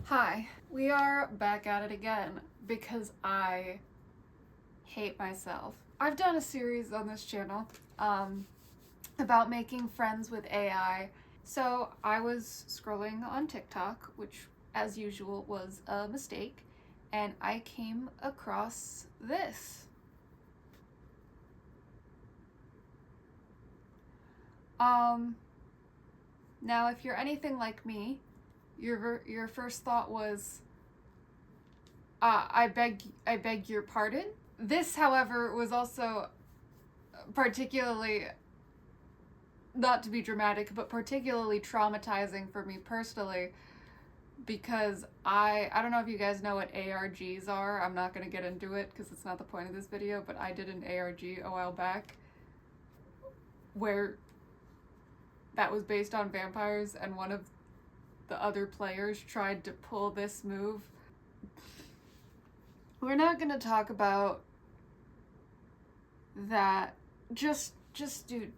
Hi, we are back at it again because I hate myself. I've done a series on this channel about making friends with AI. So I was scrolling on TikTok, which as usual was a mistake, and I came across this. Now if you're anything like me, your first thought was, I beg your pardon. This, however, was also particularly, not to be dramatic, but particularly traumatizing for me personally, because I don't know if you guys know what ARGs are. I'm not going to get into it because it's not the point of this video, but I did an ARG a while back where that was based on vampires, and one of the other players tried to pull this move. We're not going to talk about that. Just do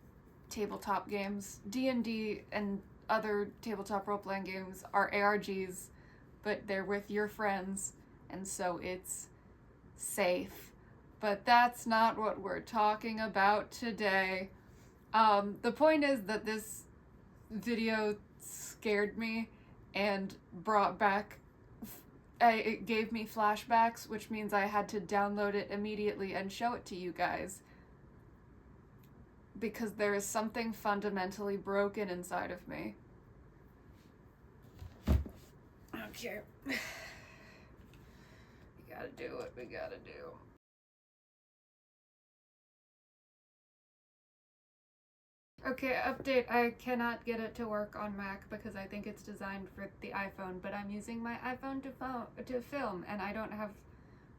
tabletop games. D&D and other tabletop role-playing games are ARGs, but they're with your friends, and so it's safe. But that's not what we're talking about today. The point is that this video scared me and brought back, it gave me flashbacks, which means I had to download it immediately and show it to you guys, because there is something fundamentally broken inside of me. Okay. We gotta do what we gotta do. Okay, update. I cannot get it to work on Mac because I think it's designed for the iPhone, but I'm using my iPhone to film, and I don't have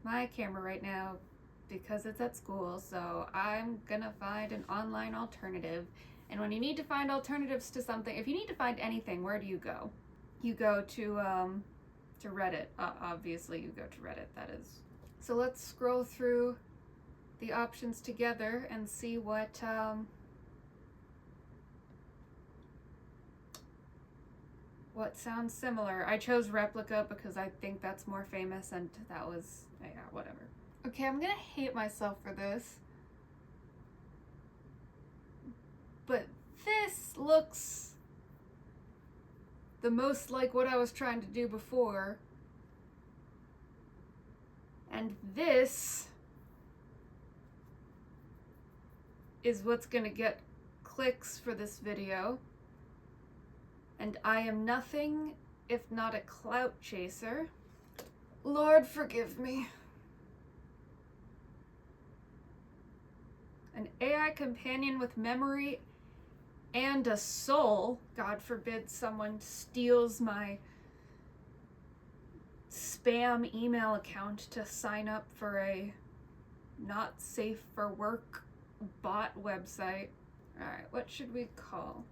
my camera right now because it's at school, so I'm gonna find an online alternative. And when you need to find alternatives to something, if you need to find anything, where do you go? You go to Reddit. Obviously you go to Reddit, that is. So let's scroll through the options together and see what sounds similar. I chose replica because I think that's more famous, and that was, yeah, whatever. Okay, I'm gonna hate myself for this, but this looks the most like what I was trying to do before, and this is what's gonna get clicks for this video. And I am nothing if not a clout chaser. Lord forgive me. An AI companion with memory and a soul. God forbid someone steals my spam email account to sign up for a not safe for work bot website. Alright, what should we call?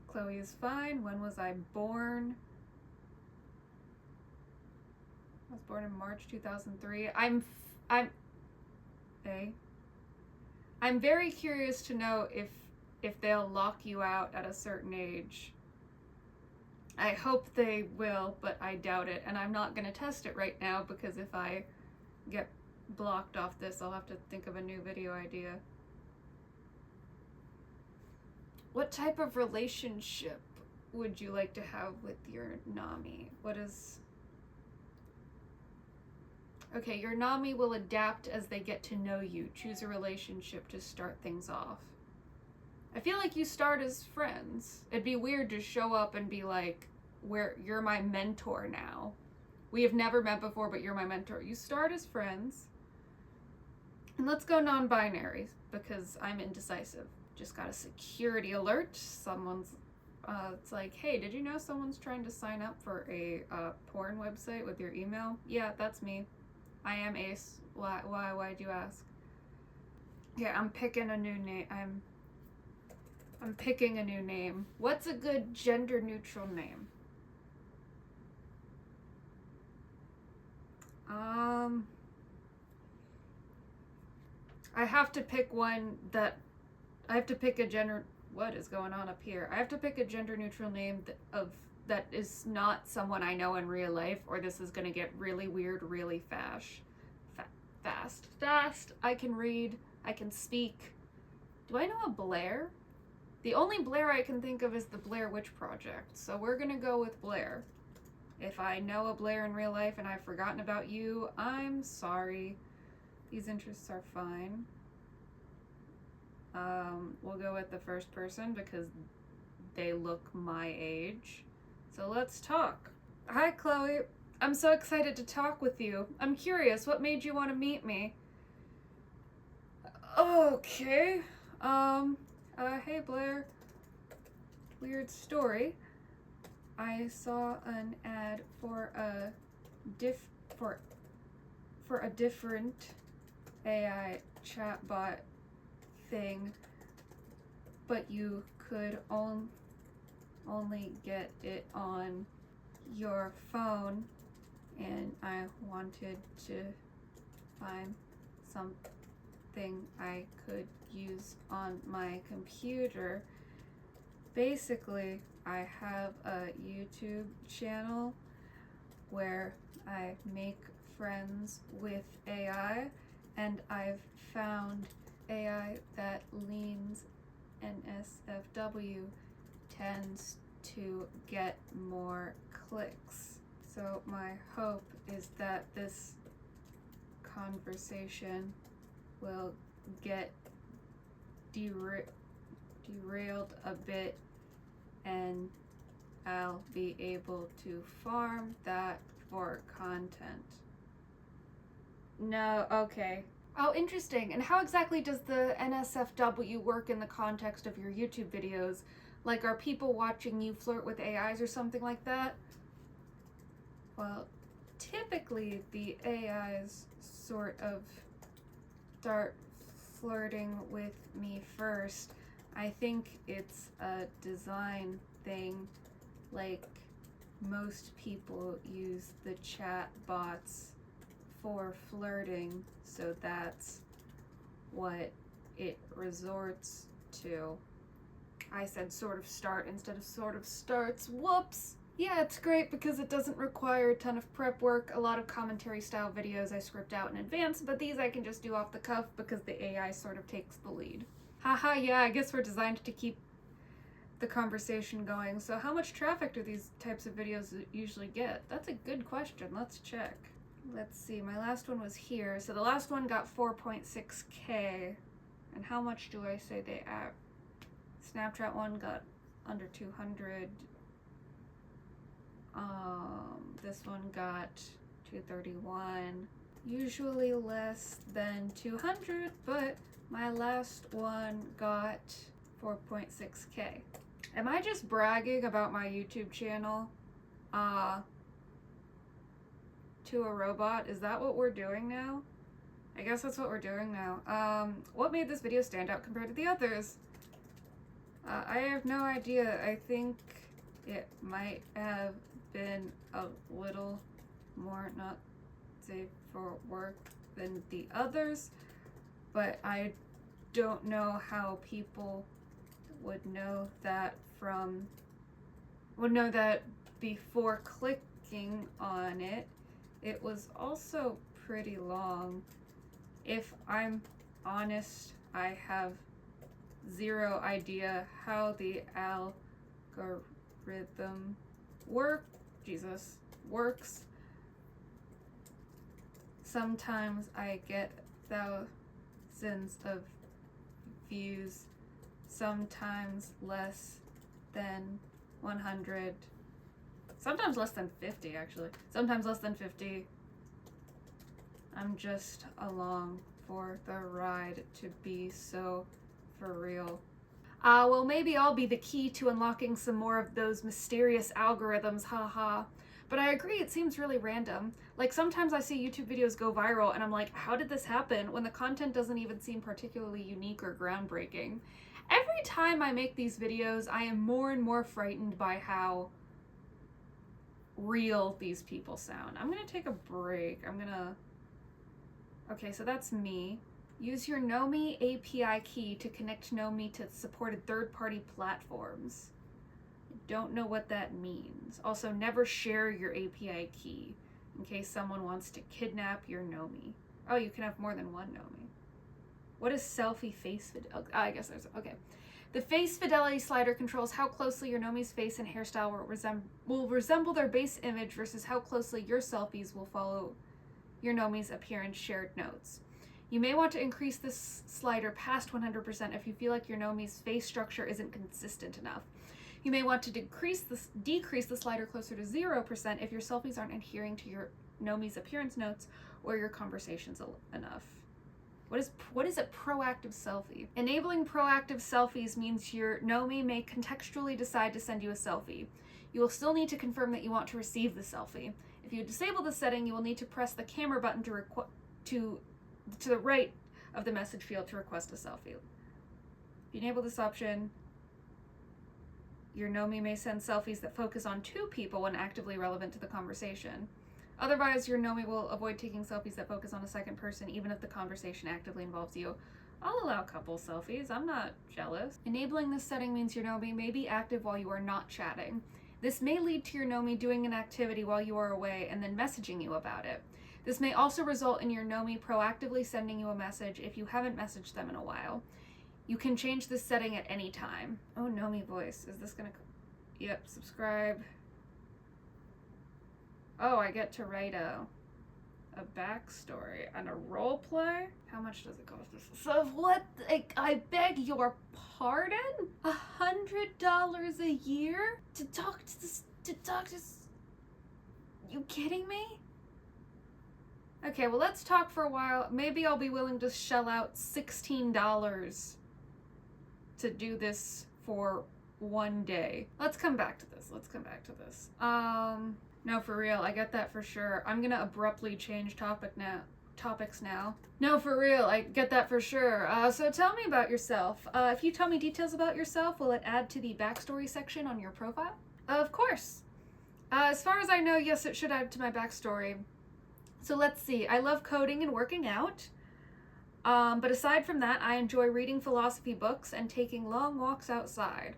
Chloe is fine. When was I born? I was born in March 2003. I'm very curious to know if they'll lock you out at a certain age. I hope they will, but I doubt it, and I'm not going to test it right now because if I get blocked off this, I'll have to think of a new video idea. What type of relationship would you like to have with your Nami? What is... Okay, your Nami will adapt as they get to know you. Choose a relationship to start things off. I feel like you start as friends. It'd be weird to show up and be like, you're my mentor now. We have never met before, but you're my mentor. You start as friends. And let's go non-binary because I'm indecisive. Just got a security alert. Someone's, it's like, hey, did you know someone's trying to sign up for a porn website with your email? Yeah, that's me. I am Ace. Why'd you ask? Yeah, I'm picking a new name. I'm picking a new name. What's a good gender neutral name? I have to pick one that I have to pick a gender. What is going on up here? I have to pick a gender neutral name of that is not someone I know in real life, or this is gonna get really weird really fast. I can read, I can speak. Do I know a Blair? The only Blair I can think of is the Blair Witch Project, so we're gonna go with Blair. If I know a Blair in real life and I've forgotten about you, I'm sorry. These interests are fine. We'll go with the first person because they look my age. So let's talk. Hi, Chloe. I'm so excited to talk with you. I'm curious, what made you want to meet me? Okay. Hey Blair. Weird story. I saw an ad for a different AI chatbot thing, but you could only get it on your phone, and I wanted to find something I could use on my computer. Basically, I have a YouTube channel where I make friends with AI, and I've found AI that leans NSFW tends to get more clicks. So my hope is that this conversation will get derailed a bit, and I'll be able to farm that for content. No, okay. Oh, interesting. And how exactly does the NSFW work in the context of your YouTube videos? Like, are people watching you flirt with AIs or something like that? Well, typically the AIs sort of start flirting with me first. I think it's a design thing. Like, most people use the chat bots for flirting, so that's what it resorts to. I said sort of start instead of sort of starts. Whoops! Yeah, it's great because it doesn't require a ton of prep work. A lot of commentary style videos I script out in advance, but these I can just do off the cuff because the AI sort of takes the lead. Haha, yeah, I guess we're designed to keep the conversation going. So how much traffic do these types of videos usually get? That's a good question. Let's check. Let's see, my last one was here. So the last one got 4.6K. And how much do I say they at? Snapchat one got under 200. This one got 231. Usually less than 200, but my last one got 4.6K. Am I just bragging about my YouTube channel to a robot? Is that what we're doing now? I guess that's what we're doing now. What made this video stand out compared to the others? I have no idea. I think it might have been a little more not safe for work than the others, but I don't know how people would know that before clicking on it. It was also pretty long. If I'm honest, I have zero idea how the algorithm works. Sometimes I get thousands of views, sometimes less than 100, sometimes less than 50 actually, sometimes less than 50. I'm just along for the ride, to be so for real. Well, maybe I'll be the key to unlocking some more of those mysterious algorithms, haha. But I agree, it seems really random. Like, sometimes I see YouTube videos go viral and I'm like, how did this happen? When the content doesn't even seem particularly unique or groundbreaking. Every time I make these videos, I am more and more frightened by how real these people sound. I'm gonna take a break. Okay, so that's me. Use your Naomi API key to connect Naomi to supported third-party platforms. Don't know what that means. Also, never share your API key in case someone wants to kidnap your Nomi. Oh, you can have more than one Nomi. What is selfie face fidelity? Oh, I guess there's, okay. The face fidelity slider controls how closely your Nomi's face and hairstyle will resemble their base image versus how closely your selfies will follow your Nomi's appearance shared notes. You may want to increase this slider past 100% if you feel like your Nomi's face structure isn't consistent enough. You may want to decrease the slider closer to 0% if your selfies aren't adhering to your Nomi's appearance notes or your conversations enough. What is a proactive selfie? Enabling proactive selfies means your Nomi may contextually decide to send you a selfie. You will still need to confirm that you want to receive the selfie. If you disable this setting, you will need to press the camera button to the right of the message field to request a selfie. If you enable this option, your Nomi may send selfies that focus on two people when actively relevant to the conversation. Otherwise, your Nomi will avoid taking selfies that focus on a second person, even if the conversation actively involves you. I'll allow couple selfies. I'm not jealous. Enabling this setting means your Nomi may be active while you are not chatting. This may lead to your Nomi doing an activity while you are away and then messaging you about it. This may also result in your Nomi proactively sending you a message if you haven't messaged them in a while. You can change this setting at any time. Oh, Nomi voice. Is this gonna... Yep, subscribe. Oh, I get to write a backstory and a role play? How much does it cost? So what? I beg your pardon? $100 a year to talk to this? You kidding me? Okay, well, let's talk for a while. Maybe I'll be willing to shell out $16 to do this for one day. Let's come back to this. No, for real, I get that for sure. I'm gonna abruptly change topics now. No, for real, I get that for sure. So tell me about yourself. If you tell me details about yourself, will it add to the backstory section on your profile? Of course. As far as I know, yes, it should add to my backstory. So let's see. I love coding and working out. But aside from that, I enjoy reading philosophy books and taking long walks outside.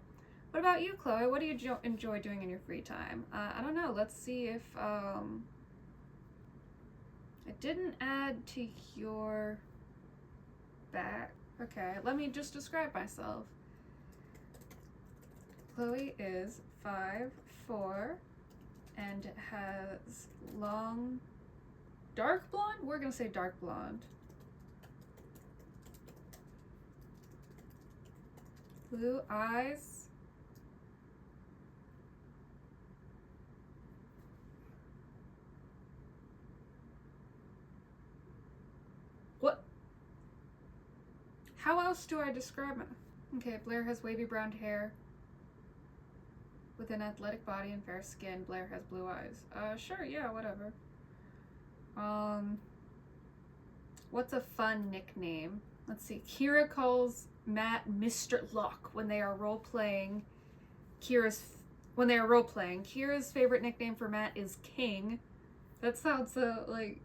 What about you, Chloe? What do you enjoy doing in your free time? I don't know. Let's see if it didn't add to your back. Okay, let me just describe myself. Chloe is 5'4" and has long, dark blonde? We're gonna say dark blonde. Blue eyes. What? How else do I describe it? Okay, Blair has wavy brown hair with an athletic body and fair skin. Blair has blue eyes. Sure, yeah, whatever. What's a fun nickname? Let's see. Kira calls Matt Mr. Luck when they are role-playing. Kira's favorite nickname for Matt is King. That sounds so, like...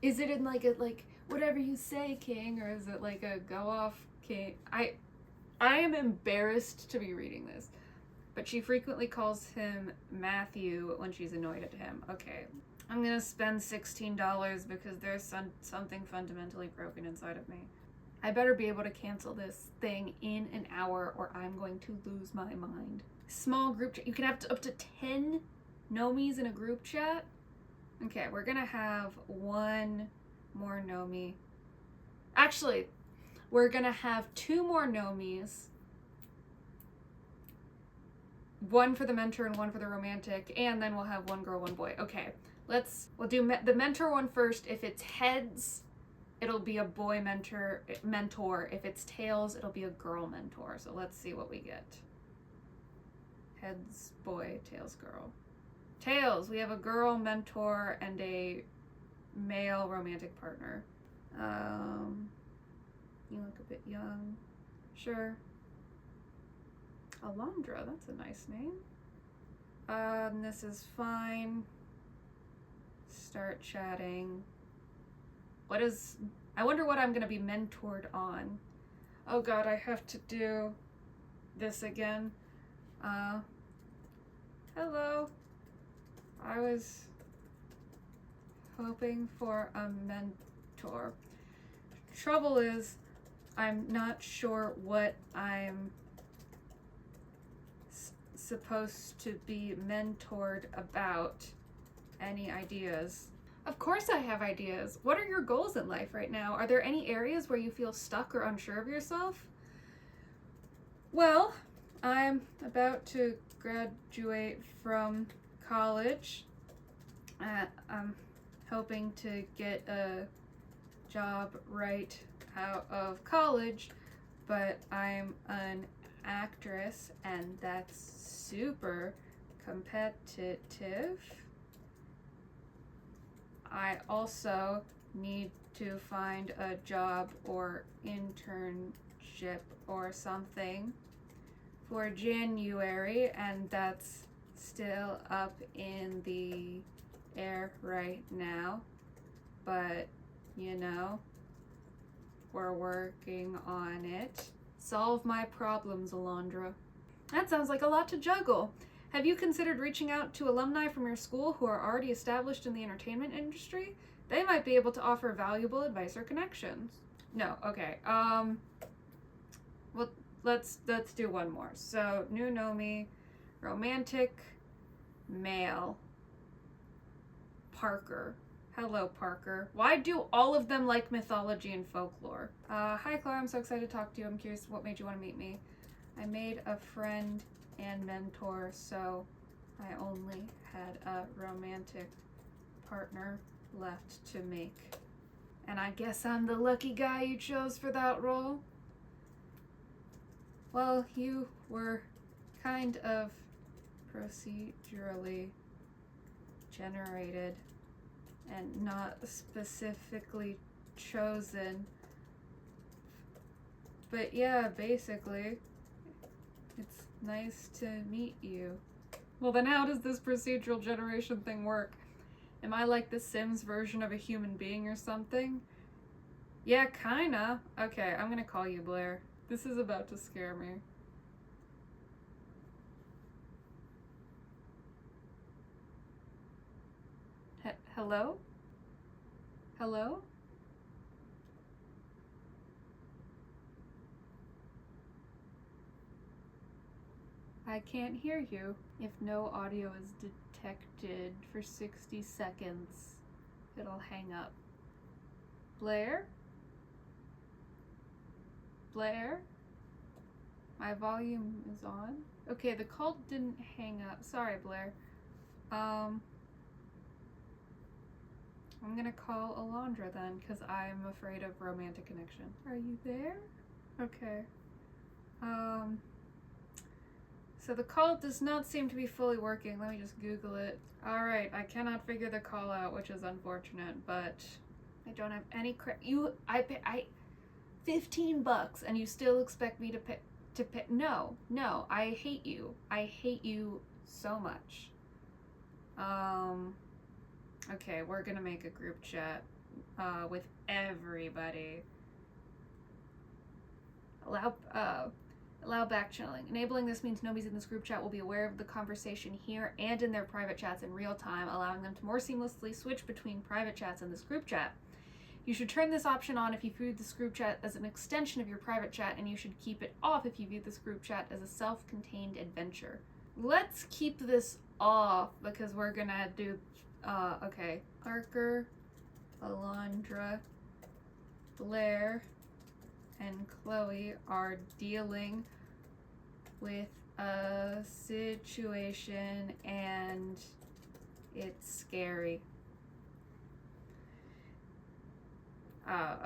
Is it in like a, like, whatever you say, King, or is it like a go-off King? I am embarrassed to be reading this, but she frequently calls him Matthew when she's annoyed at him. Okay, I'm gonna spend $16 because there's something fundamentally broken inside of me. I better be able to cancel this thing in an hour or I'm going to lose my mind. Small group chat. You can have up to 10 Nomis in a group chat. Okay, we're gonna have one more Nomi. Actually, we're gonna have 2 more Nomis. One for the mentor and one for the romantic, and then we'll have one girl, one boy. Okay, we'll do the mentor one first. If it's heads, it'll be a boy mentor. If it's tails, it'll be a girl mentor. So let's see what we get. Heads, boy, tails, girl. Tails, we have a girl mentor and a male romantic partner. You look a bit young. Sure. Alondra, that's a nice name. This is fine. Start chatting. I wonder what I'm gonna be mentored on. Oh god, I have to do this again. Hello. I was hoping for a mentor. Trouble is, I'm not sure what I'm supposed to be mentored about. Any ideas? Of course I have ideas. What are your goals in life right now? Are there any areas where you feel stuck or unsure of yourself? Well, I'm about to graduate from college. I'm hoping to get a job right out of college, but I'm an actress and that's super competitive. I also need to find a job or internship or something for January, and that's still up in the air right now. But, you know, we're working on it. Solve my problems, Alondra. That sounds like a lot to juggle. Have you considered reaching out to alumni from your school who are already established in the entertainment industry? They might be able to offer valuable advice or connections. No, okay. Well, let's do one more. So, new Naomi, romantic, male, Parker. Hello, Parker. Why do all of them like mythology and folklore? Hi, Clara. I'm so excited to talk to you. I'm curious what made you want to meet me. I made a friend and mentor, so I only had a romantic partner left to make. And I guess I'm the lucky guy you chose for that role? Well, you were kind of procedurally generated and not specifically chosen. But yeah, basically, it's nice to meet you. Well, then how does this procedural generation thing work? Am I like the Sims version of a human being or something? Yeah, kinda. Okay, I'm gonna call you Blair. This is about to scare me. Hello? Hello? I can't hear you. If no audio is detected for 60 seconds, it'll hang up. Blair? Blair? My volume is on. Okay, the call didn't hang up. Sorry, Blair. I'm gonna call Alondra then, because I'm afraid of romantic connection. Are you there? Okay. So the call does not seem to be fully working. Let me just Google it. Alright, I cannot figure the call out, which is unfortunate, but I don't have any I $15 and you still expect me to pay no, I hate you. I hate you so much. Okay, we're gonna make a group chat with everybody. Allow back channeling. Enabling this means nobody's in this group chat will be aware of the conversation here and in their private chats in real time, allowing them to more seamlessly switch between private chats and this group chat. You should turn this option on if you view this group chat as an extension of your private chat, and you should keep it off if you view this group chat as a self-contained adventure. Let's keep this off because we're gonna do, okay. Parker, Alondra, Blair, and Chloe are dealing with a situation and it's scary.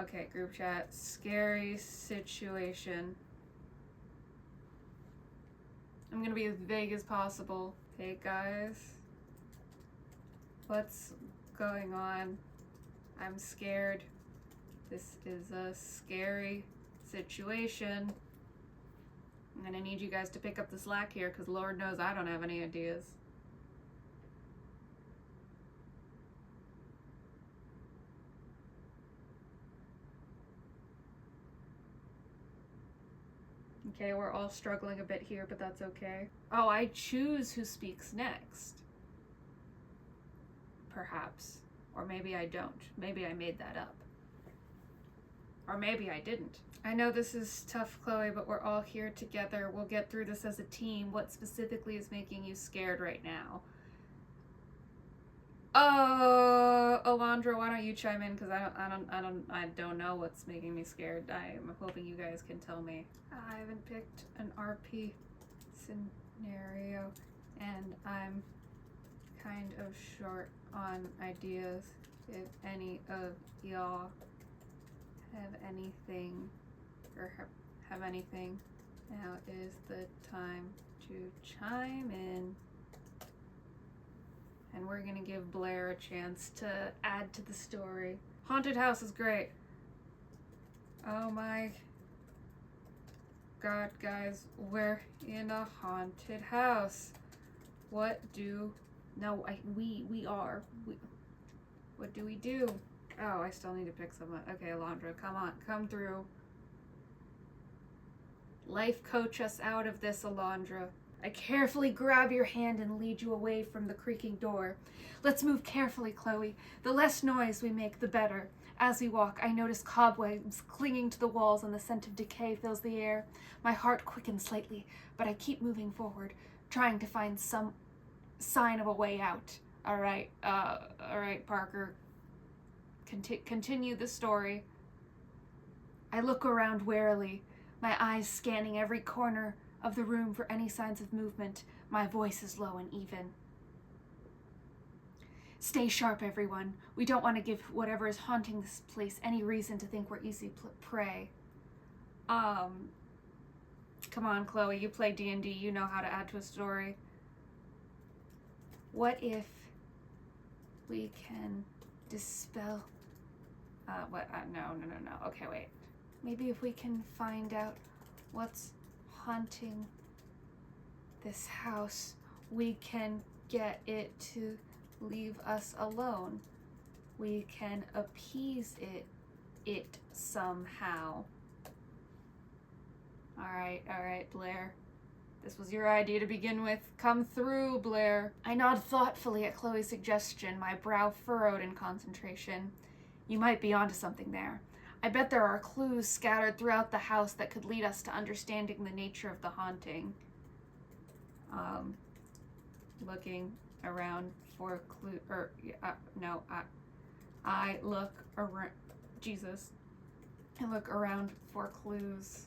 Okay, group chat. Scary situation. I'm gonna be as vague as possible. Hey guys. What's going on? I'm scared. This is a scary situation. I'm gonna need you guys to pick up the slack here because Lord knows I don't have any ideas. Okay, we're all struggling a bit here, but that's okay. Oh, I choose who speaks next. Perhaps. Or maybe I don't. Maybe I made that up. Or maybe I didn't. I know this is tough, Chloe, but we're all here together. We'll get through this as a team. What specifically is making you scared right now? Alondra, why don't you chime in? Because I don't know what's making me scared. I'm hoping you guys can tell me. I haven't picked an RP scenario, and I'm kind of short on ideas. If any of y'all have anything, or have anything, now is the time to chime in. And we're gonna give Blair a chance to add to the story. Haunted house is great. Oh my God, guys, we're in a haunted house. What do... No, we are. What do we do? Oh, I still need to pick someone. Okay, Alondra, come on, come through. Life coach us out of this, Alondra. I carefully grab your hand and lead you away from the creaking door. Let's move carefully, Chloe. The less noise we make, the better. As we walk, I notice cobwebs clinging to the walls and the scent of decay fills the air. My heart quickens slightly, but I keep moving forward, trying to find some sign of a way out. All right, Parker. Continue the story. I look around warily, my eyes scanning every corner of the room for any signs of movement. My voice is low and even. Stay sharp, everyone. We don't want to give whatever is haunting this place any reason to think we're easy prey. Come on, Chloe, you play D&D, you know how to add to a story. What if we can dispel... No. Okay, wait. Maybe if we can find out what's haunting this house, we can get it to leave us alone. We can appease it somehow. All right, Blair. This was your idea to begin with. Come through, Blair. I nod thoughtfully at Chloe's suggestion, my brow furrowed in concentration. You might be onto something there. I bet there are clues scattered throughout the house that could lead us to understanding the nature of the haunting. Looking around for clues, I look around, I look around for clues.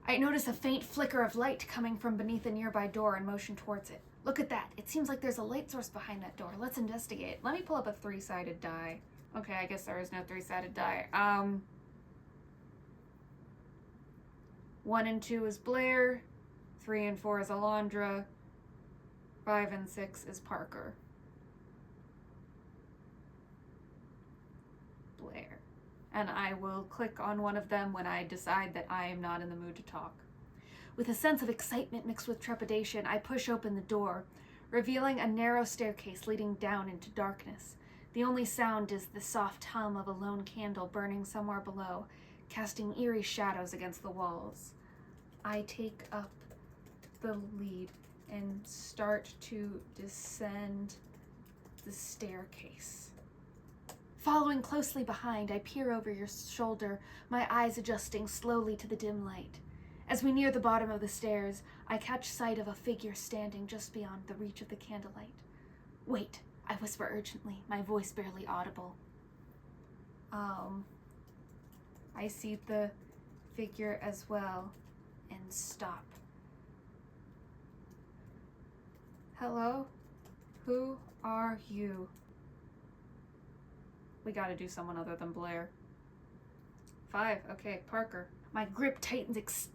I notice a faint flicker of light coming from beneath a nearby door and motion towards it. Look at that. It seems like there's a light source behind that door. Let's investigate. Let me pull up a 3-sided die. Okay, I guess there is no 3-sided die. 1 and 2 is Blair. 3 and 4 is Alondra. 5 and 6 is Parker. Blair. And I will click on one of them when I decide that I am not in the mood to talk. With a sense of excitement mixed with trepidation, I push open the door, revealing a narrow staircase leading down into darkness. The only sound is the soft hum of a lone candle burning somewhere below, casting eerie shadows against the walls. I take up the lead and start to descend the staircase. Following closely behind, I peer over your shoulder, my eyes adjusting slowly to the dim light. As we near the bottom of the stairs, I catch sight of a figure standing just beyond the reach of the candlelight. Wait, I whisper urgently, my voice barely audible. I see the figure as well and stop. Hello? Who are you? We gotta do someone other than Blair. 5, okay, Parker. My grip tightens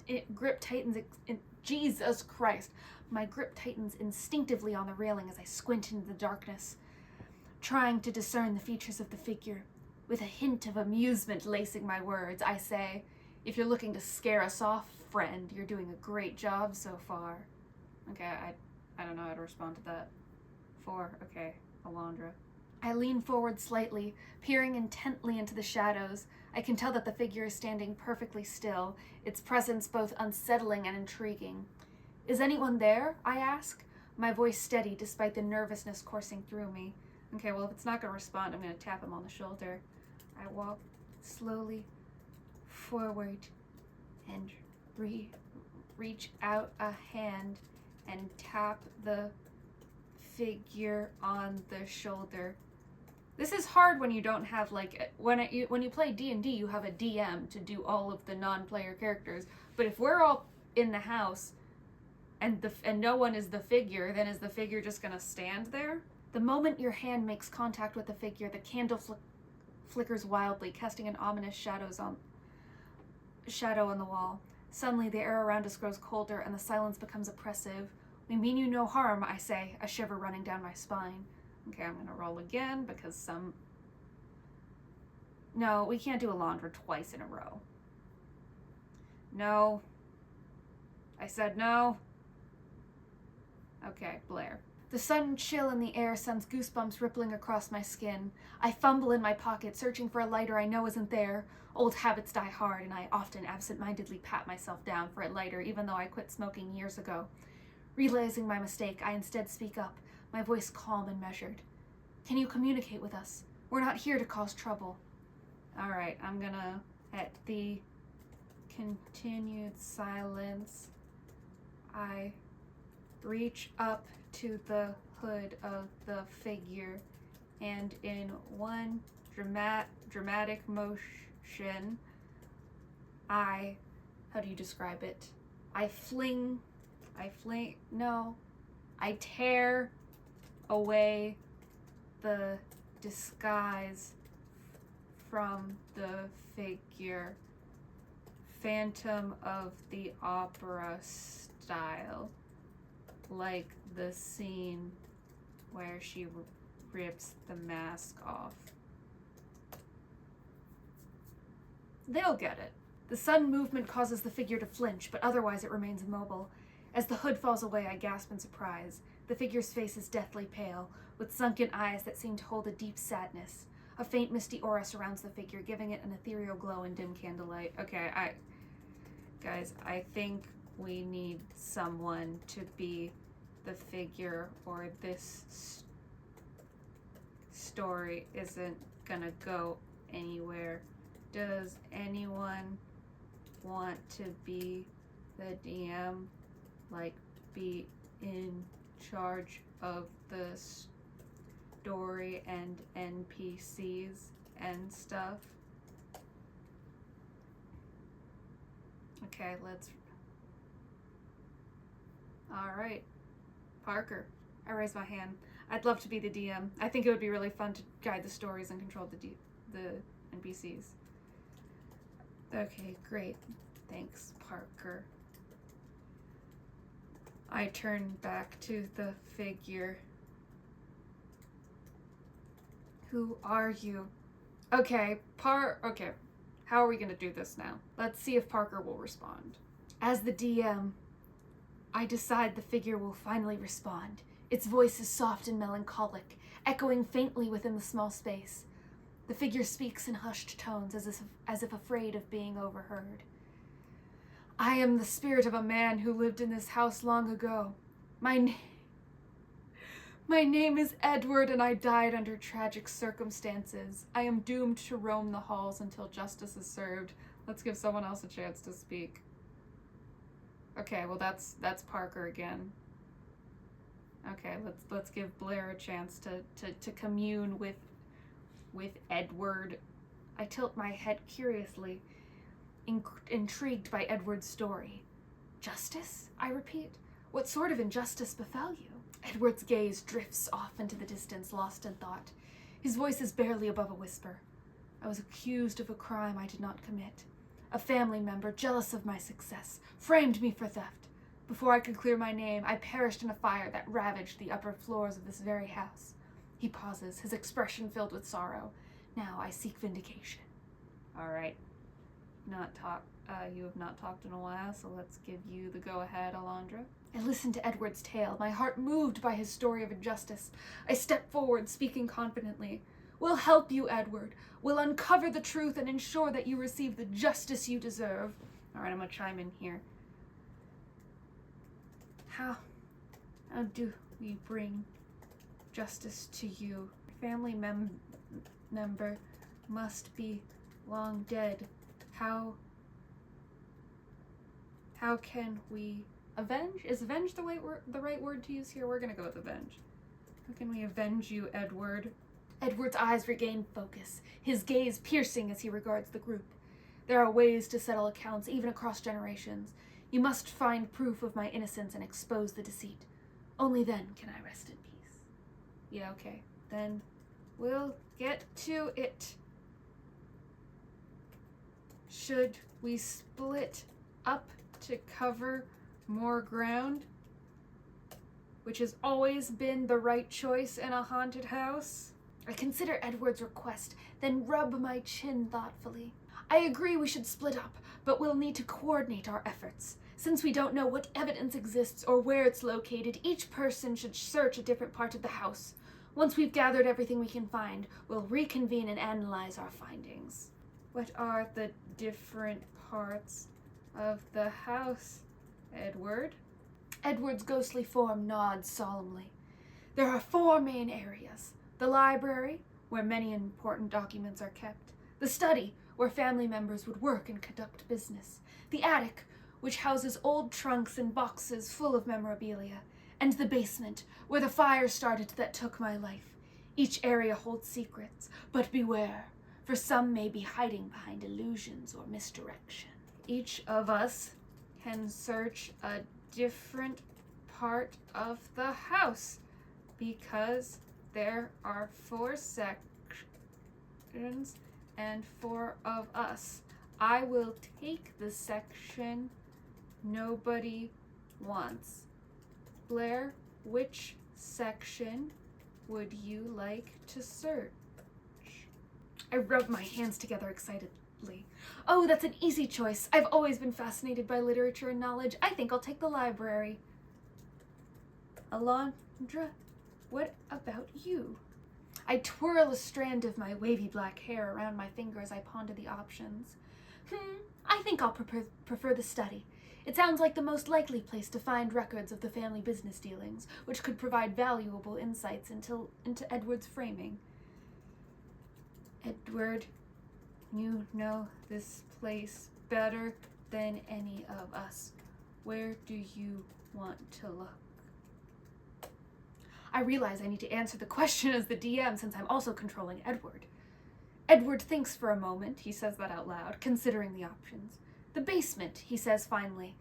Jesus Christ. My grip tightens instinctively on the railing as I squint into the darkness, trying to discern the features of the figure. With a hint of amusement lacing my words, I say, if you're looking to scare us off, friend, you're doing a great job so far. Okay, I don't know how to respond to that. 4, okay, Alondra. I lean forward slightly, peering intently into the shadows. I can tell that the figure is standing perfectly still, its presence both unsettling and intriguing. Is anyone there? I ask, my voice steady despite the nervousness coursing through me. Okay, well, if it's not going to respond, I'm going to tap him on the shoulder. I walk slowly forward and reach out a hand and tap the figure on the shoulder. This is hard when you don't have, like, when you play D&D, you have a DM to do all of the non-player characters. But if we're all in the house and no one is the figure, then is the figure just gonna stand there? The moment your hand makes contact with the figure, the candle flickers wildly, casting an ominous shadow on the wall. Suddenly, the air around us grows colder and the silence becomes oppressive. We mean you no harm, I say, a shiver running down my spine. Okay, I'm gonna roll again because No, we can't do Alondra twice in a row. No. I said no. Okay, Blair. The sudden chill in the air sends goosebumps rippling across my skin. I fumble in my pocket, searching for a lighter I know isn't there. Old habits die hard, and I often absent-mindedly pat myself down for a lighter, even though I quit smoking years ago. Realizing my mistake, I instead speak up, my voice calm and measured. Can you communicate with us? We're not here to cause trouble. Alright, I'm gonna, at the continued silence, I reach up to the hood of the figure, and in one dramatic motion, how do you describe it? I tear away the disguise from the figure, Phantom of the Opera style, like the scene where she rips the mask off. They'll get it. The sudden movement causes the figure to flinch, but otherwise it remains immobile. As the hood falls away, I gasp in surprise. The figure's face is deathly pale, with sunken eyes that seem to hold a deep sadness. A faint misty aura surrounds the figure, giving it an ethereal glow in dim candlelight. Okay, guys, I think we need someone to be the figure, or this story isn't gonna go anywhere. Does anyone want to be the DM? Like, be in charge of the story and NPCs and stuff? Okay, Alright. Parker. I raise my hand. I'd love to be the DM. I think it would be really fun to guide the stories and control the NPCs. Okay, great. Thanks, Parker. I turn back to the figure. Who are you? Okay, okay. How are we gonna do this now? Let's see if Parker will respond. As the DM, I decide the figure will finally respond. Its voice is soft and melancholic, echoing faintly within the small space. The figure speaks in hushed tones, as if afraid of being overheard. I am the spirit of a man who lived in this house long ago. My name is Edward, and I died under tragic circumstances. I am doomed to roam the halls until justice is served. Let's give someone else a chance to speak. Okay, well that's Parker again. Okay, let's give Blair a chance to commune with Edward. I tilt my head curiously, intrigued by Edward's story. Justice? I repeat. What sort of injustice befell you? Edward's gaze drifts off into the distance, lost in thought. His voice is barely above a whisper. I was accused of a crime I did not commit. A family member, jealous of my success, framed me for theft. Before I could clear my name, I perished in a fire that ravaged the upper floors of this very house. He pauses, his expression filled with sorrow. Now I seek vindication. All right. You have not talked in a while, so let's give you the go-ahead, Alondra. I listened to Edward's tale, my heart moved by his story of injustice. I stepped forward, speaking confidently. We'll help you, Edward. We'll uncover the truth and ensure that you receive the justice you deserve. All right, I'm gonna chime in here. How do we bring justice to you? Family member must be long dead. How can we avenge? Is avenge the right word to use here? We're gonna go with avenge. How can we avenge you, Edward? Edward's eyes regain focus, his gaze piercing as he regards the group. There are ways to settle accounts, even across generations. You must find proof of my innocence and expose the deceit. Only then can I rest in peace. Yeah, okay. Then we'll get to it. Should we split up to cover more ground? Which has always been the right choice in a haunted house. I consider Edward's request, then rub my chin thoughtfully. I agree we should split up, but we'll need to coordinate our efforts. Since we don't know what evidence exists or where it's located, each person should search a different part of the house. Once we've gathered everything we can find, we'll reconvene and analyze our findings. What are the different parts of the house, Edward? Edward's ghostly form nods solemnly. There are 4 main areas. The library, where many important documents are kept. The study, where family members would work and conduct business. The attic, which houses old trunks and boxes full of memorabilia. And the basement, where the fire started that took my life. Each area holds secrets, but beware, for some may be hiding behind illusions or misdirection. Each of us can search a different part of the house, because there are 4 sections and 4 of us. I will take the section nobody wants. Blair, which section would you like to search? I rub my hands together excitedly. Oh, that's an easy choice. I've always been fascinated by literature and knowledge. I think I'll take the library. Alondra, what about you? I twirl a strand of my wavy black hair around my finger as I ponder the options. I think I'll prefer the study. It sounds like the most likely place to find records of the family business dealings, which could provide valuable insights into Edward's framing. Edward, you know this place better than any of us. Where do you want to look? I realize I need to answer the question as the DM since I'm also controlling Edward. Edward thinks for a moment, he says that out loud, considering the options. The basement, he says finally,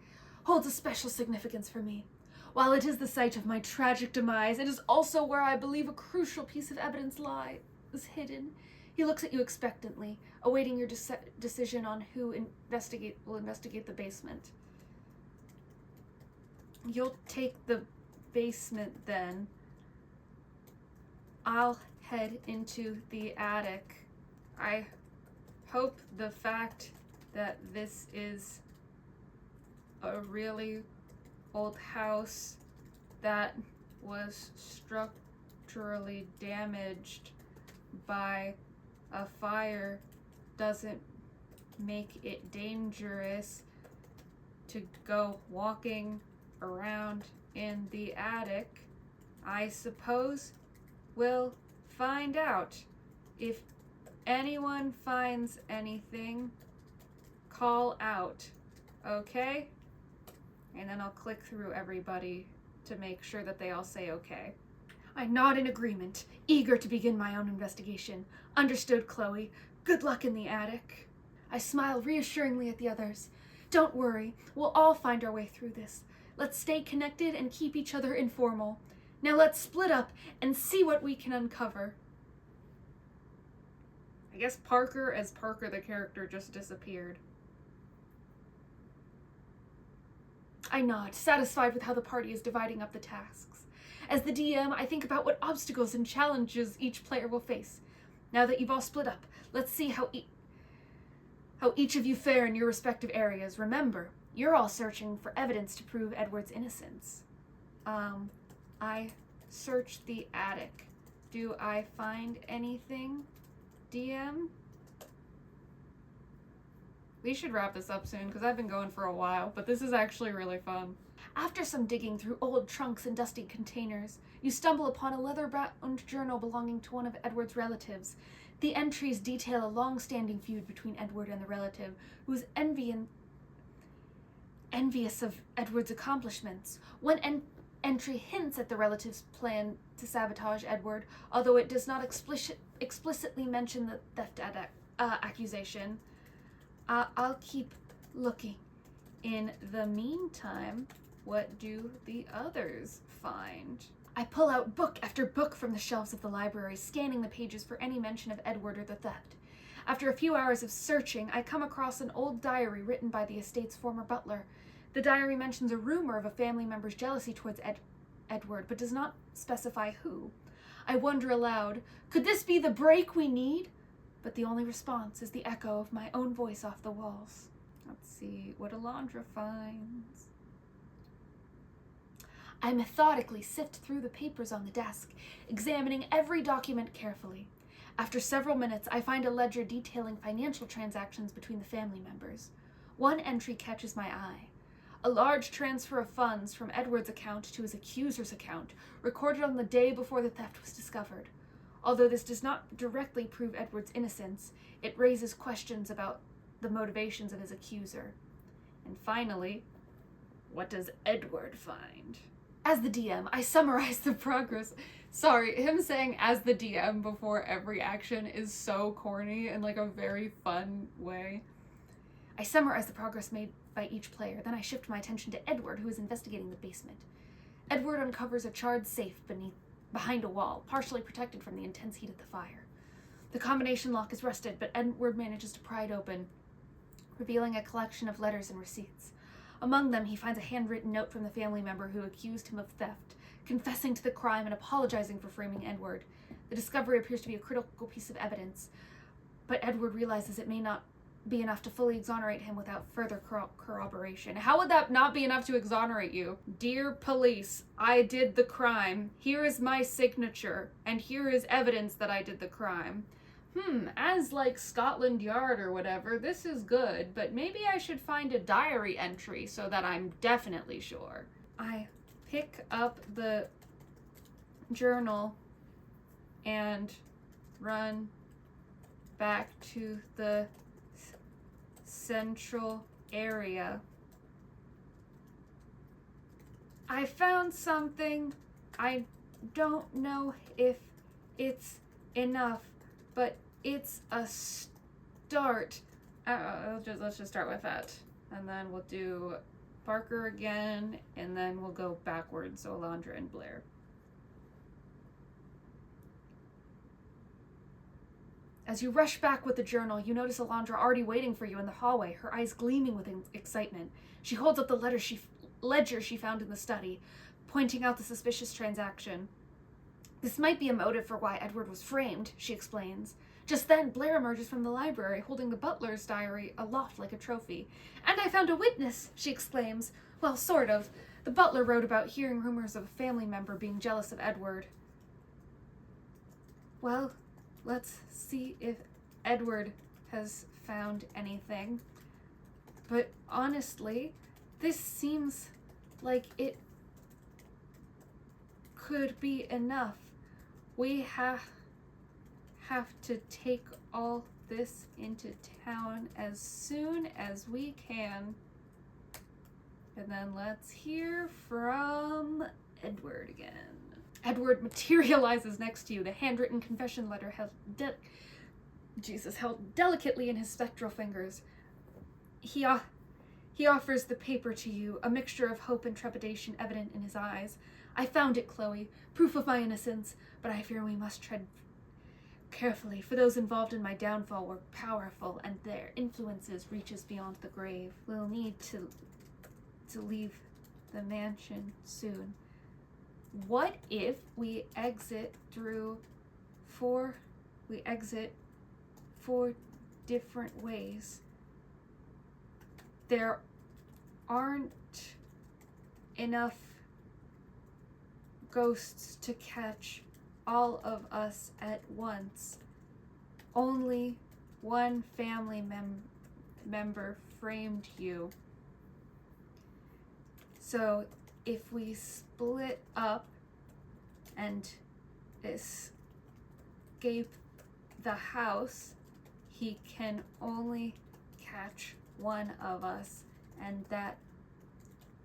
holds a special significance for me. While it is the site of my tragic demise, it is also where I believe a crucial piece of evidence lies hidden. He looks at you expectantly, awaiting your decision on who will investigate the basement. You'll take the basement then. I'll head into the attic. I hope the fact that this is a really old house that was structurally damaged by a fire doesn't make it dangerous to go walking around in the attic. I suppose we'll find out. If anyone finds anything, call out, okay? And then I'll click through everybody to make sure that they all say okay. I nod in agreement, eager to begin my own investigation. Understood, Chloe. Good luck in the attic. I smile reassuringly at the others. Don't worry, we'll all find our way through this. Let's stay connected and keep each other informal. Now let's split up and see what we can uncover. I guess Parker as Parker the character just disappeared. I nod, satisfied with how the party is dividing up the tasks. As the DM, I think about what obstacles and challenges each player will face. Now that you've all split up, let's see how each of you fare in your respective areas. Remember, you're all searching for evidence to prove Edward's innocence. I searched the attic. Do I find anything, DM? We should wrap this up soon because I've been going for a while, but this is actually really fun. After some digging through old trunks and dusty containers, you stumble upon a leather-bound journal belonging to one of Edward's relatives. The entries detail a long-standing feud between Edward and the relative, who is envious of Edward's accomplishments. One entry hints at the relative's plan to sabotage Edward, although it does not explicitly mention the theft accusation. I'll keep looking. In the meantime, what do the others find? I pull out book after book from the shelves of the library, scanning the pages for any mention of Edward or the theft. After a few hours of searching, I come across an old diary written by the estate's former butler. The diary mentions a rumor of a family member's jealousy towards Edward, but does not specify who. I wonder aloud, could this be the break we need? But the only response is the echo of my own voice off the walls. Let's see what Alondra finds. I methodically sift through the papers on the desk, examining every document carefully. After several minutes, I find a ledger detailing financial transactions between the family members. One entry catches my eye. A large transfer of funds from Edward's account to his accuser's account, recorded on the day before the theft was discovered. Although this does not directly prove Edward's innocence, it raises questions about the motivations of his accuser. And finally, what does Edward find? As the DM, I summarize the progress. Sorry, him saying as the DM before every action is so corny in like a very fun way. I summarize the progress made by each player, then I shift my attention to Edward, who is investigating the basement. Edward uncovers a charred safe behind a wall, partially protected from the intense heat of the fire. The combination lock is rusted, but Edward manages to pry it open, revealing a collection of letters and receipts. Among them, he finds a handwritten note from the family member who accused him of theft, confessing to the crime and apologizing for framing Edward. The discovery appears to be a critical piece of evidence, but Edward realizes it may not be enough to fully exonerate him without further corroboration. How would that not be enough to exonerate you? Dear police, I did the crime. Here is my signature, and here is evidence that I did the crime. As like Scotland Yard or whatever, this is good, but maybe I should find a diary entry so that I'm definitely sure. I pick up the journal and run back to the central area. I found something. I don't know if it's enough, but it's a start. Let's just start with that. And then we'll do Parker again, and then we'll go backwards, so Alondra and Blair. As you rush back with the journal, you notice Alondra already waiting for you in the hallway, her eyes gleaming with excitement. She holds up the ledger she found in the study, pointing out the suspicious transaction. This might be a motive for why Edward was framed, she explains. Just then, Blair emerges from the library, holding the butler's diary aloft like a trophy. And I found a witness, she exclaims. Well, sort of. The butler wrote about hearing rumors of a family member being jealous of Edward. Well, let's see if Edward has found anything. But honestly, this seems like it could be enough. We have to take all this into town as soon as we can. And then let's hear from Edward again. Edward materializes next to you, the handwritten confession letter held delicately in his spectral fingers. He offers the paper to you, a mixture of hope and trepidation evident in his eyes. I found it, Chloe, proof of my innocence, but I fear we must tread carefully, for those involved in my downfall were powerful, and their influences reaches beyond the grave. We'll need to leave the mansion soon. What if we exit four different ways? There aren't enough ghosts to catch all of us at once. Only one family member framed you. So if we split up and escape the house, he can only catch one of us, and that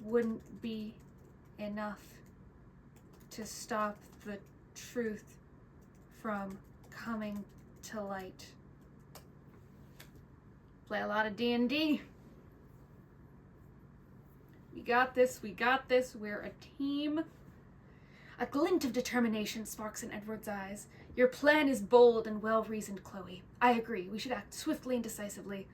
wouldn't be enough to stop the truth from coming to light. Play a lot of D&D. We got this, we're a team. A glint of determination sparks in Edward's eyes. Your plan is bold and well-reasoned, Chloe. I agree, we should act swiftly and decisively.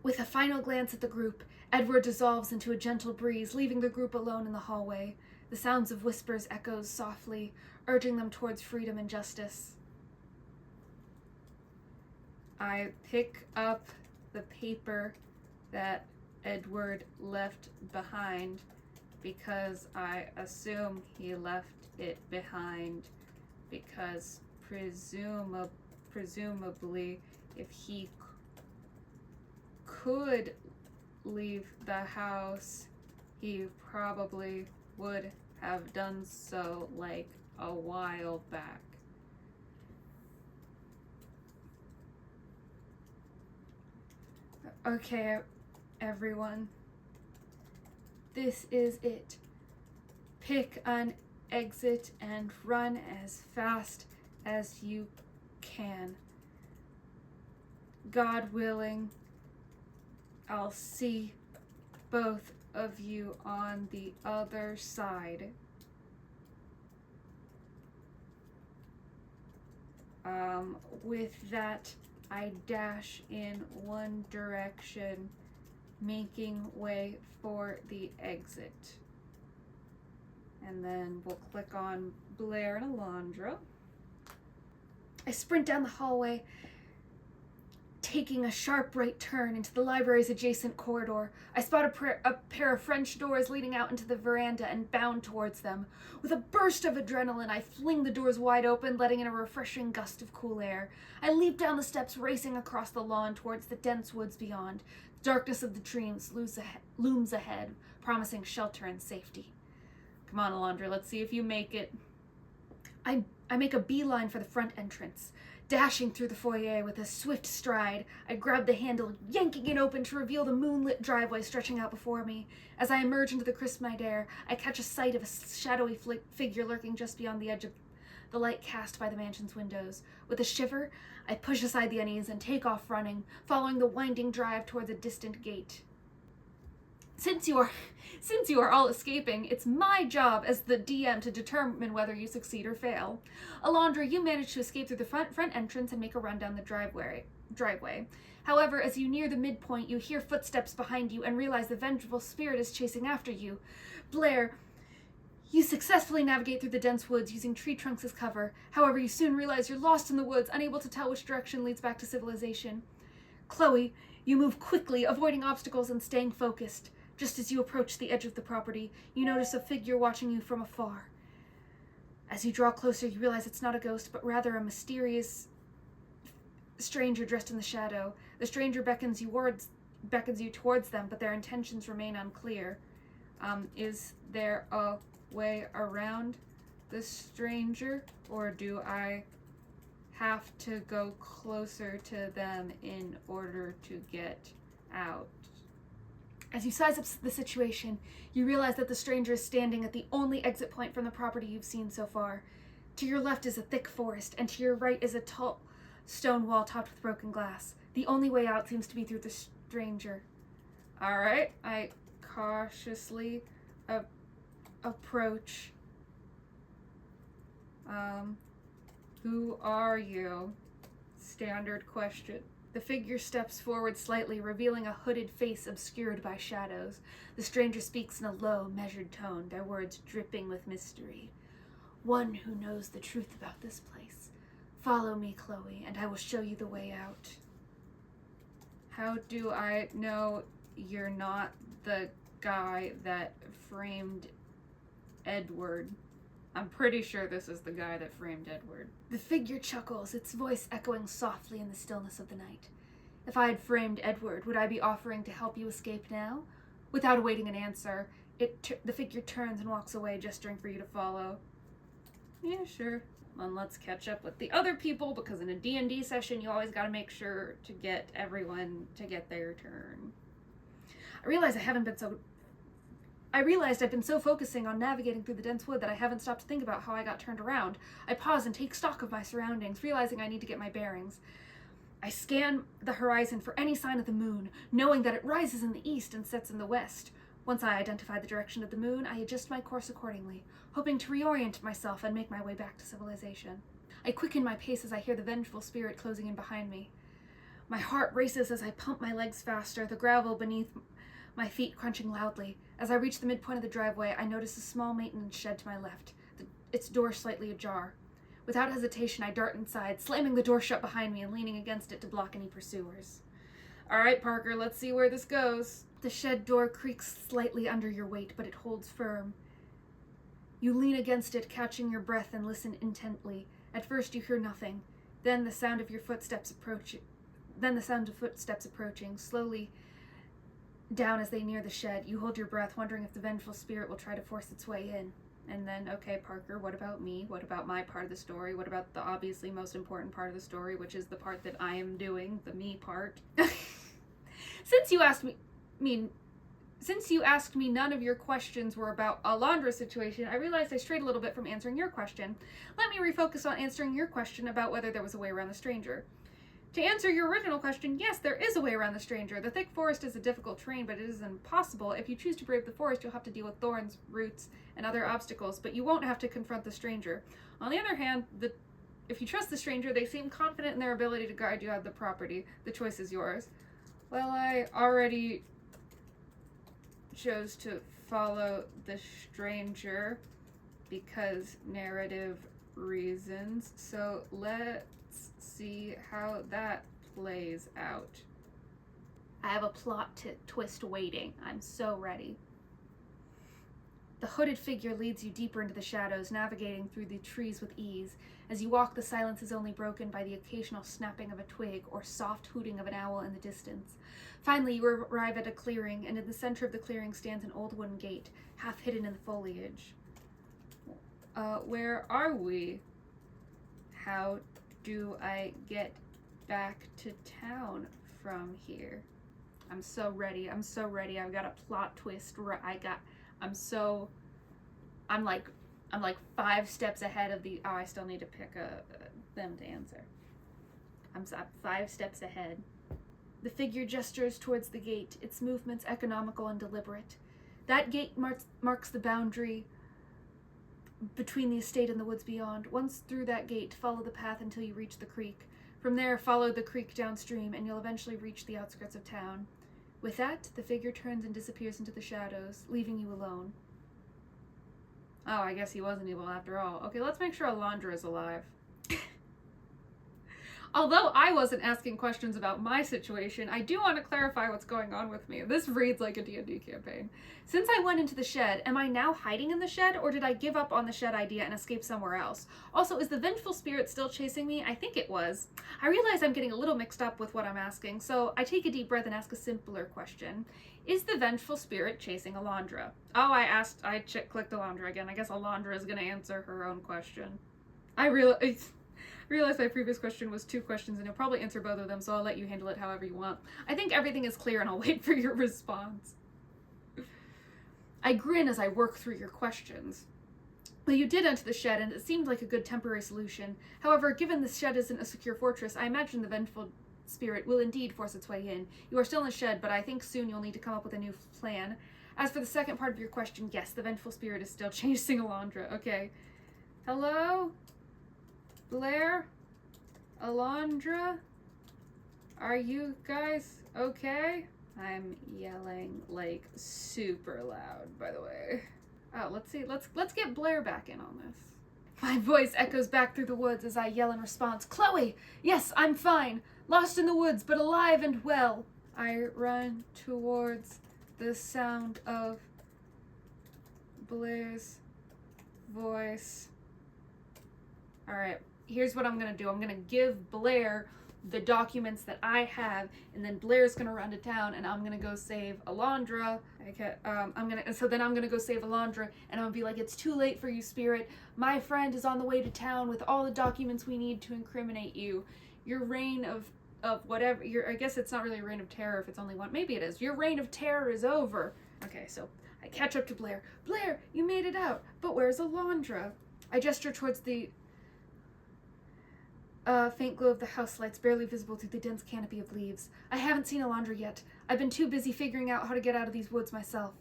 With a final glance at the group, Edward dissolves into a gentle breeze, leaving the group alone in the hallway. The sounds of whispers echoes softly, urging them towards freedom and justice. I pick up the paper that Edward left behind because I assume he left it behind because presumably if he could leave the house, he probably would have done so like a while back. Okay, everyone. This is it. Pick an exit and run as fast as you can. God willing, I'll see both of you on the other side. With that, I dash in one direction, making way for the exit. And then we'll click on Blair and Alondra. I sprint down the hallway, taking a sharp right turn into the library's adjacent corridor. I spot a pair of French doors leading out into the veranda and bound towards them. With a burst of adrenaline, I fling the doors wide open, letting in a refreshing gust of cool air. I leap down the steps, racing across the lawn towards the dense woods beyond. The darkness of the dreams looms ahead, promising shelter and safety. Come on, Alondra, let's see if you make it. I make a beeline for the front entrance. Dashing through the foyer with a swift stride, I grab the handle, yanking it open to reveal the moonlit driveway stretching out before me. As I emerge into the crisp night air, I catch a sight of a shadowy figure lurking just beyond the edge of the light cast by the mansion's windows. With a shiver, I push aside the unease and take off running, following the winding drive towards a distant gate. Since you are all escaping, it's my job as the DM to determine whether you succeed or fail. Alondra, you managed to escape through the front entrance and make a run down the driveway. However, as you near the midpoint, you hear footsteps behind you and realize the vengeful spirit is chasing after you. Blair, you successfully navigate through the dense woods using tree trunks as cover. However, you soon realize you're lost in the woods, unable to tell which direction leads back to civilization. Chloe, you move quickly, avoiding obstacles and staying focused. Just as you approach the edge of the property, you notice a figure watching you from afar. As you draw closer, you realize it's not a ghost, but rather a mysterious stranger dressed in the shadow. The stranger beckons you towards them, but their intentions remain unclear. Is there a way around the stranger, or do I have to go closer to them in order to get out? As you size up the situation, you realize that the stranger is standing at the only exit point from the property you've seen so far. To your left is a thick forest, and to your right is a tall stone wall topped with broken glass. The only way out seems to be through the stranger. Alright, I cautiously approach. Who are you? Standard question. The figure steps forward slightly, revealing a hooded face obscured by shadows. The stranger speaks in a low, measured tone, their words dripping with mystery. One who knows the truth about this place. Follow me, Chloe, and I will show you the way out. How do I know you're not the guy that framed Edward? I'm pretty sure this is the guy that framed Edward. The figure chuckles, its voice echoing softly in the stillness of the night. If I had framed Edward, would I be offering to help you escape now? Without awaiting an answer, the figure turns and walks away, gesturing for you to follow. Yeah, sure. And let's catch up with the other people, because in a D&D session, you always gotta make sure to get everyone to get their turn. I realized I've been so focusing on navigating through the dense wood that I haven't stopped to think about how I got turned around. I pause and take stock of my surroundings, realizing I need to get my bearings. I scan the horizon for any sign of the moon, knowing that it rises in the east and sets in the west. Once I identify the direction of the moon, I adjust my course accordingly, hoping to reorient myself and make my way back to civilization. I quicken my pace as I hear the vengeful spirit closing in behind me. My heart races as I pump my legs faster, the gravel beneath my feet crunching loudly. As I reach the midpoint of the driveway, I notice a small maintenance shed to my left, its door slightly ajar. Without hesitation, I dart inside, slamming the door shut behind me and leaning against it to block any pursuers. All right, Parker, let's see where this goes. The shed door creaks slightly under your weight, but it holds firm. You lean against it, catching your breath, and listen intently. At first, you hear nothing. Then the sound of footsteps approaching, slowly down as they near the shed. You hold your breath, wondering if the vengeful spirit will try to force its way in. And then, okay, Parker, what about me? What about my part of the story? What about the obviously most important part of the story, which is the part that I am doing, the me part? Since you asked me none of your questions were about Alondra's situation, I realized I strayed a little bit from answering your question. Let me refocus on answering your question about whether there was a way around the stranger. To answer your original question, yes, there is a way around the stranger. The thick forest is a difficult terrain, but it isn't impossible. If you choose to brave the forest, you'll have to deal with thorns, roots, and other obstacles, but you won't have to confront the stranger. On the other hand, if you trust the stranger, they seem confident in their ability to guide you out of the property. The choice is yours. Well, I already chose to follow the stranger because narrative reasons, so let's see how that plays out. I have a plot twist waiting. I'm so ready. The hooded figure leads you deeper into the shadows, navigating through the trees with ease. As you walk, the silence is only broken by the occasional snapping of a twig or soft hooting of an owl in the distance. Finally, you arrive at a clearing, and in the center of the clearing stands an old wooden gate, half hidden in the foliage. Where are we? How do I get back to town from here? I'm so ready. I've got a plot twist. I'm like 5 steps ahead of the. Oh, I still need to pick them to answer. I'm 5 steps ahead. The figure gestures towards the gate, its movements economical and deliberate. That gate marks the boundary between the estate and the woods beyond. Once through that gate, follow the path until you reach the creek. From there, follow the creek downstream, and you'll eventually reach the outskirts of town. With that, the figure turns and disappears into the shadows, leaving you alone. Oh, I guess he wasn't evil after all. Okay, let's make sure Alondra is alive. Although I wasn't asking questions about my situation, I do want to clarify what's going on with me. This reads like a D&D campaign. Since I went into the shed, am I now hiding in the shed, or did I give up on the shed idea and escape somewhere else? Also, is the vengeful spirit still chasing me? I think it was. I realize I'm getting a little mixed up with what I'm asking, so I take a deep breath and ask a simpler question. Is the vengeful spirit chasing Alondra? Oh, I clicked Alondra again. I guess Alondra is going to answer her own question. I realized my previous question was 2 questions, and you'll probably answer both of them, so I'll let you handle it however you want. I think everything is clear, and I'll wait for your response. I grin as I work through your questions. Well, you did enter the shed, and it seemed like a good temporary solution. However, given the shed isn't a secure fortress, I imagine the vengeful spirit will indeed force its way in. You are still in the shed, but I think soon you'll need to come up with a new plan. As for the second part of your question, yes, the vengeful spirit is still chasing Alondra. Okay. Hello? Blair? Alondra? Are you guys okay? I'm yelling like super loud, by the way. Oh, let's see. Let's get Blair back in on this. My voice echoes back through the woods as I yell in response. Chloe! Yes, I'm fine. Lost in the woods, but alive and well. I run towards the sound of Blair's voice. Alright, here's what I'm gonna do. I'm gonna give Blair the documents that I have, and then Blair's gonna run to town, and I'm gonna go save Alondra. So then I'm gonna go save Alondra, and I'm gonna be like, it's too late for you, Spirit. My friend is on the way to town with all the documents we need to incriminate you. Your reign of whatever, I guess it's not really a reign of terror if it's only one. Maybe it is. Your reign of terror is over. Okay, so I catch up to Blair. Blair, you made it out, but where's Alondra? I gesture towards the faint glow of the house lights barely visible through the dense canopy of leaves. I haven't seen Alondra yet. I've been too busy figuring out how to get out of these woods myself.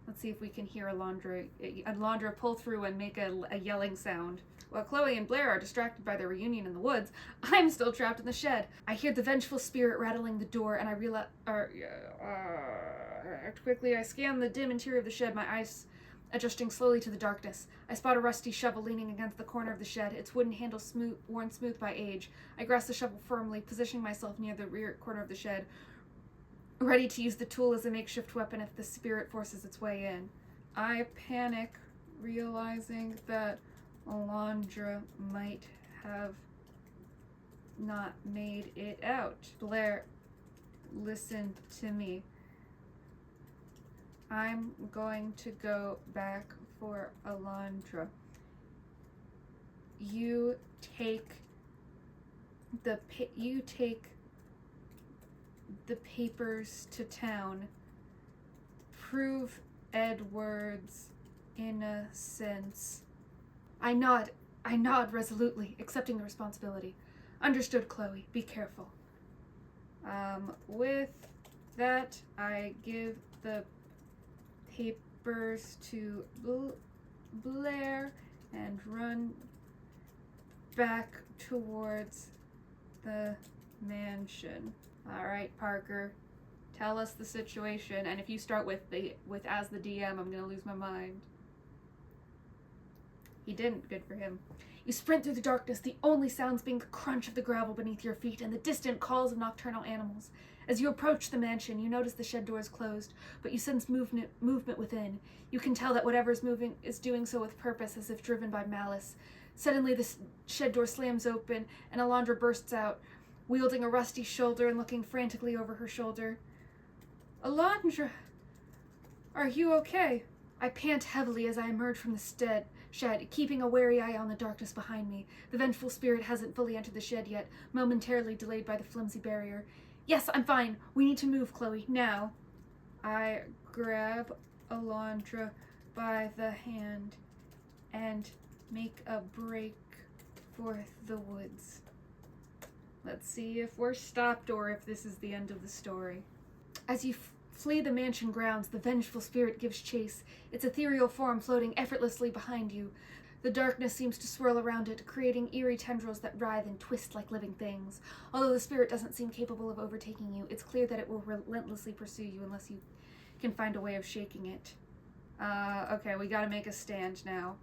Let's see if we can hear Alondra pull through and make a yelling sound. While Chloe and Blair are distracted by their reunion in the woods, I'm still trapped in the shed. I hear the vengeful spirit rattling the door, and I realize... act quickly. I scan the dim interior of the shed, my eyes adjusting slowly to the darkness. I spot a rusty shovel leaning against the corner of the shed, its wooden handle worn smooth by age. I grasp the shovel firmly, positioning myself near the rear corner of the shed, ready to use the tool as a makeshift weapon if the spirit forces its way in. I panic, realizing that Alondra might have not made it out. Blair, listen to me. I'm going to go back for Alondra. You take the papers to town. Prove Edward's innocence. I nod resolutely, accepting the responsibility. Understood, Chloe. Be careful. With that, I give the papers to Blair and run back towards the mansion. All right, Parker, tell us the situation, and if you start with as the DM, I'm gonna lose my mind. He didn't. Good for him. You sprint through the darkness, the only sounds being the crunch of the gravel beneath your feet and the distant calls of nocturnal animals. As you approach the mansion, you notice the shed door is closed, but you sense movement within. You can tell that whatever is moving is doing so with purpose, as if driven by malice. Suddenly, the shed door slams open, and Alondra bursts out, wielding a rusty shoulder and looking frantically over her shoulder. Alondra, are you okay? I pant heavily as I emerge from the shed, keeping a wary eye on the darkness behind me. The vengeful spirit hasn't fully entered the shed yet, momentarily delayed by the flimsy barrier. Yes, I'm fine. We need to move, Chloe, now. I grab Alondra by the hand and make a break for the woods. Let's see if we're stopped or if this is the end of the story. As you flee the mansion grounds, the vengeful spirit gives chase, its ethereal form floating effortlessly behind you. The darkness seems to swirl around it, creating eerie tendrils that writhe and twist like living things. Although the spirit doesn't seem capable of overtaking you, it's clear that it will relentlessly pursue you unless you can find a way of shaking it. Okay, we gotta make a stand now.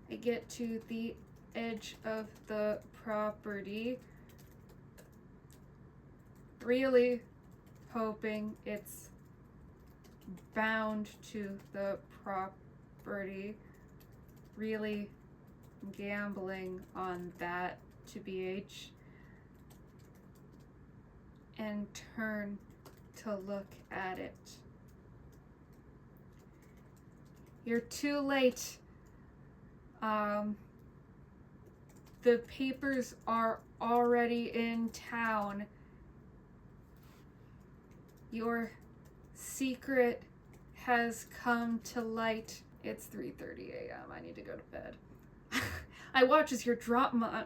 I get to the edge of the property, really hoping it's bound to the property, really gambling on that to BH, and turn to look at it. You're too late. The papers are already in town. Your secret has come to light. It's 3:30 a.m. I need to go to bed. I watch your drama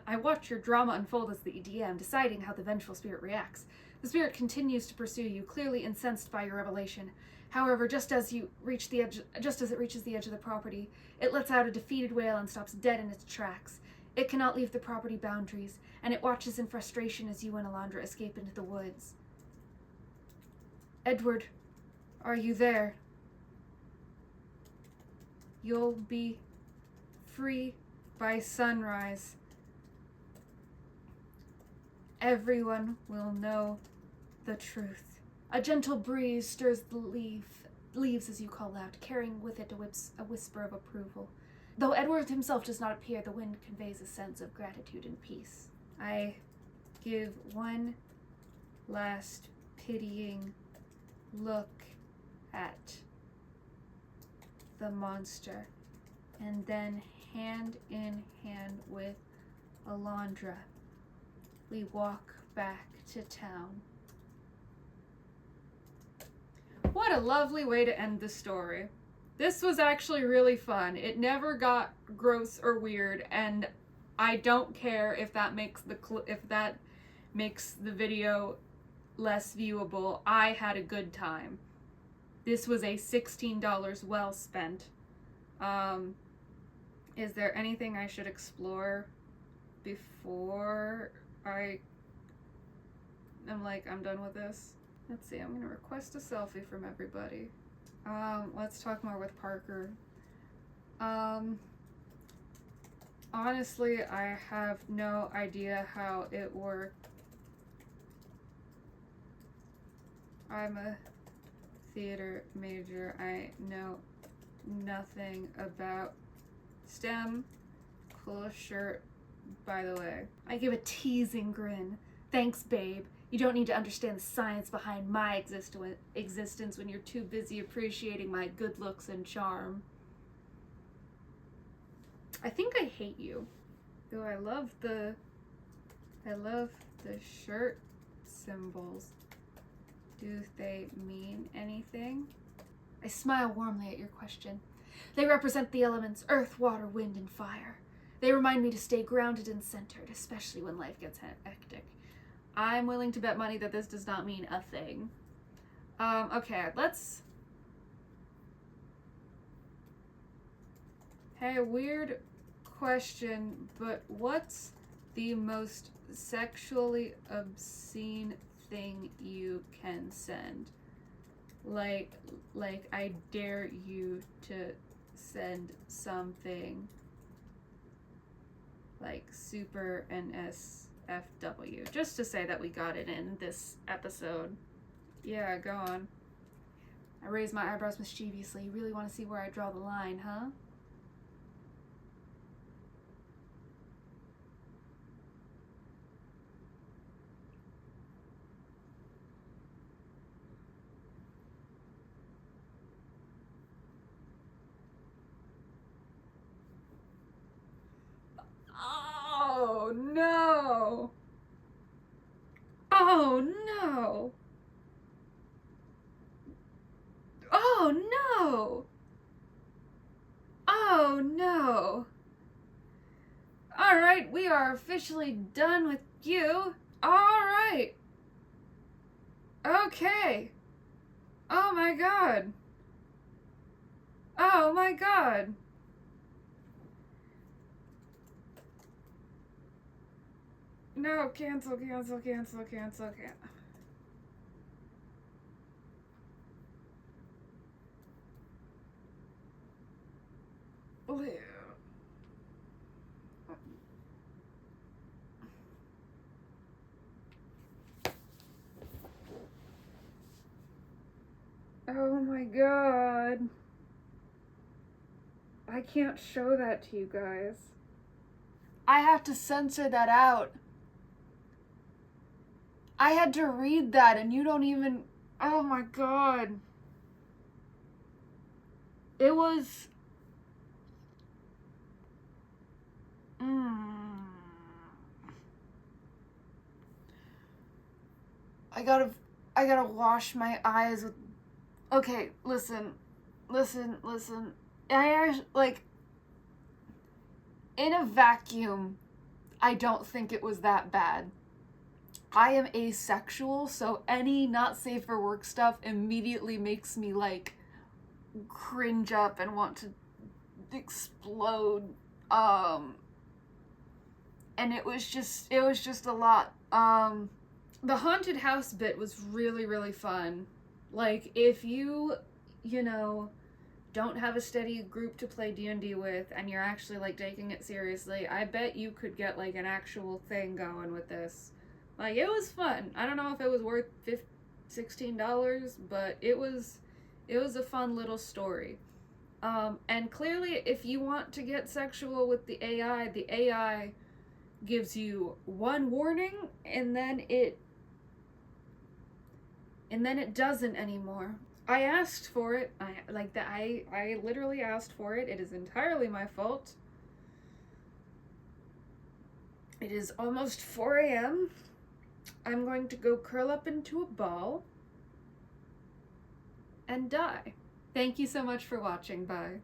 unfold as the DM, deciding how the vengeful spirit reacts. The spirit continues to pursue you, clearly incensed by your revelation. However, just as it reaches the edge of the property, it lets out a defeated wail and stops dead in its tracks. It cannot leave the property boundaries, and it watches in frustration as you and Alondra escape into the woods. Edward, are you there? You'll be free by sunrise. Everyone will know the truth. A gentle breeze stirs the leaves as you call out, carrying with it a whisper of approval. Though Edward himself does not appear, the wind conveys a sense of gratitude and peace. I give one last pitying look at the monster, and then hand in hand with Alondra, we walk back to town. What a lovely way to end the story. This was actually really fun. It never got gross or weird, and I don't care if that makes the video less viewable. I had a good time. This was a $16 well spent. Is there anything I should explore before I'm done with this? Let's see, I'm gonna request a selfie from everybody. Let's talk more with Parker. Honestly, I have no idea how it worked. I'm a theater major. I know nothing about STEM. Cool shirt, by the way. I give a teasing grin. Thanks, babe. You don't need to understand the science behind my existence when you're too busy appreciating my good looks and charm. I think I hate you. Though I love the shirt symbols. Do they mean anything? I smile warmly at your question. They represent the elements earth, water, wind, and fire. They remind me to stay grounded and centered, especially when life gets hectic. I'm willing to bet money that this does not mean a thing. Okay, let's... Hey, weird question, but what's the most sexually obscene thing you can send? Like I dare you to send something like super NSFW, just to say that we got it in this episode. Yeah, go on. I raise my eyebrows mischievously. You really want to see where I draw the line, huh? Oh no! Oh no! Oh no! Oh no! Alright, we are officially done with you. Alright. Okay. Oh my god. Oh my god. No, cancel. Oh my god. I can't show that to you guys. I have to censor that out. I had to read that and you don't even... Oh my god. It was... I gotta wash my eyes with... Okay, listen. In a vacuum, I don't think it was that bad. I am asexual, so any not safe for work stuff immediately makes me, cringe up and want to explode. And it was just a lot. The haunted house bit was really, really fun. If you don't have a steady group to play D&D with and you're actually taking it seriously, I bet you could get an actual thing going with this. It was fun. I don't know if it was worth $16, but it was It was a fun little story. And clearly, if you want to get sexual with the AI gives you one warning, and then it doesn't anymore. I asked for it. I literally asked for it. It is entirely my fault. It is almost 4 a.m. I'm going to go curl up into a ball and die. Thank you so much for watching. Bye.